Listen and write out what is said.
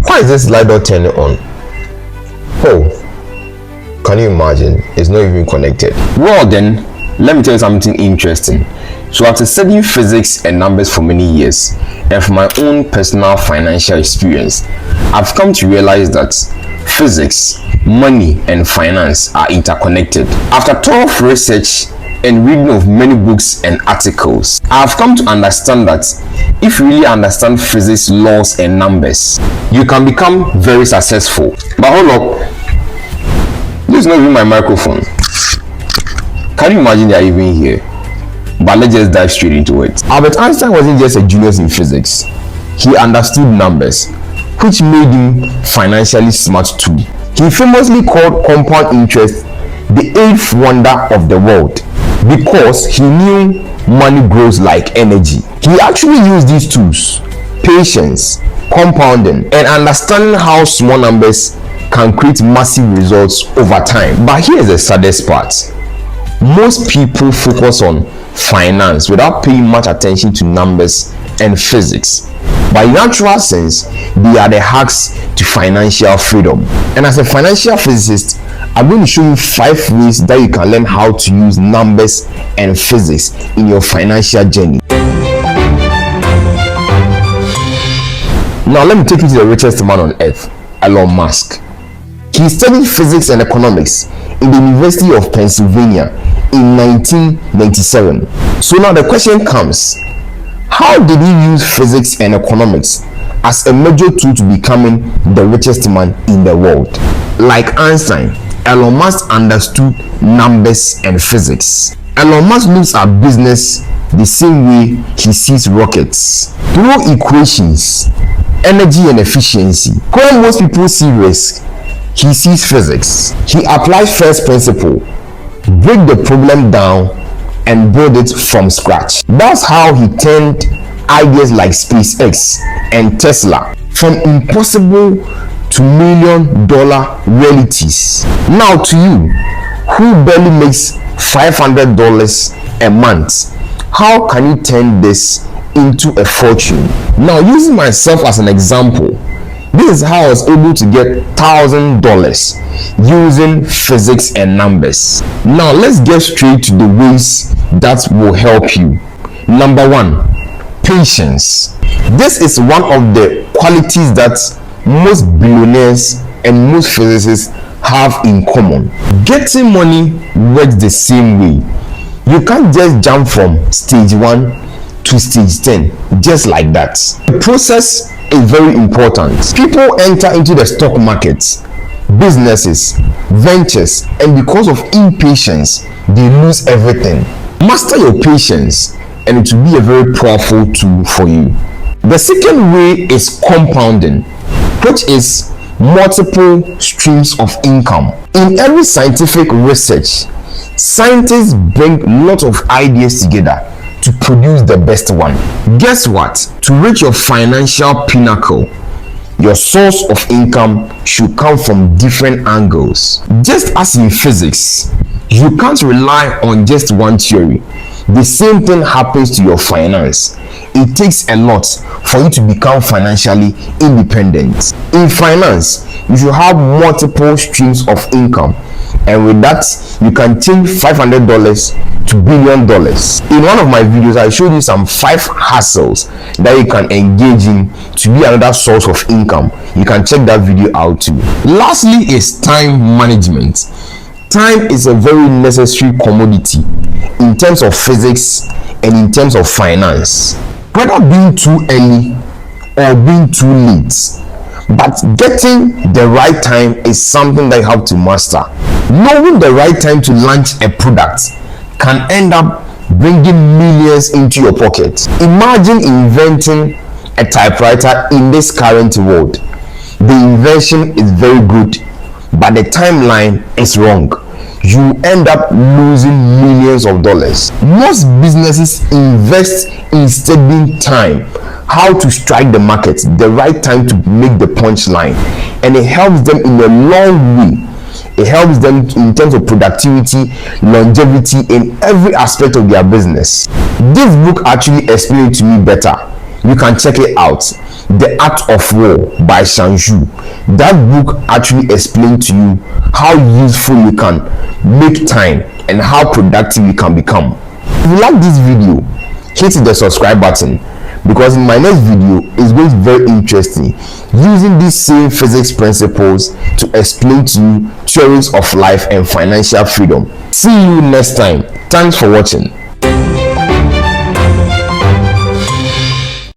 Why is this light not turning on? Oh, can you imagine? It's not even connected. Well then, let me tell you something interesting. So after studying physics and numbers for many years, and from my own personal financial experience, I've come to realize that physics, money, and finance are interconnected. After thorough research and reading of many books and articles, I've come to understand that if you really understand physics laws and numbers, you can become very successful. But hold up, this is not even my microphone. Can you imagine they're even here? But let's just dive straight into it. Albert Einstein wasn't just a genius in physics. He understood numbers, which made him financially smart too. He famously called compound interest the eighth wonder of the world because he knew money grows like energy. He actually used these tools: patience, compounding, and understanding how small numbers can create massive results over time. But here's the saddest part. Most people focus on finance without paying much attention to numbers and physics. But in actual sense, they are the hacks to financial freedom. And as a financial physicist, I'm going to show you 5 ways that you can learn how to use numbers and physics in your financial journey. Now let me take you to the richest man on earth, Elon Musk. He studied physics and economics in the University of Pennsylvania in 1997. So now the question comes, how did he use physics and economics as a major tool to becoming the richest man in the world? Like Einstein, Elon Musk understood numbers and physics. Elon Musk looks at business the same way he sees rockets, through equations, energy and efficiency. Where most people see risk, he sees physics. He applies first principle, break the problem down and build it from scratch. That's how he turned ideas like SpaceX and Tesla from impossible to $1 million realities. Now to you, who barely makes $500 a month, how can you turn this into a fortune? Now, using myself as an example, this is how I was able to get $1,000 using physics and numbers. Now let's get straight to the ways that will help you. Number 1, patience. This is one of the qualities that most billionaires and most physicists have in common. Getting money works the same way. You can't just jump from stage 1 to stage 10 just like that. The process is very important. People enter into the stock markets, businesses, ventures, and because of impatience, they lose everything. Master your patience, and it will be a very powerful tool for you. The second way is compounding, which is multiple streams of income. In every scientific research, scientists bring lots of ideas together to produce the best one. Guess what? To reach your financial pinnacle, your source of income should come from different angles. Just as in physics, you can't rely on just one theory. The same thing happens to your finance. It takes a lot for you to become financially independent. In finance, you should have multiple streams of income, and with that, you can change $500 to $1 billion. In one of my videos, I showed you some 5 hustles that you can engage in to be another source of income. You can check that video out too. Lastly is time management. Time is a very necessary commodity in terms of physics and in terms of finance. Whether being too early or being too late, but getting the right time is something that you have to master. Knowing the right time to launch a product can end up bringing millions into your pocket. Imagine inventing a typewriter in this current world. The invention is very good, but the timeline is wrong. You end up losing millions of dollars. Most businesses invest in studying time, how to strike the market, the right time to make the punchline, and it helps them in a long way. It helps them in terms of productivity, longevity, in every aspect of their business. This book actually explains it to me better. You can check it out. The Art of War by Shanju. That book actually explains to you how useful you can make time and how productive you can become. If you like this video, hit the subscribe button, because in my next video is going to be very interesting, using these same physics principles to explain to you theories of life and financial freedom. See you next time. Thanks for watching.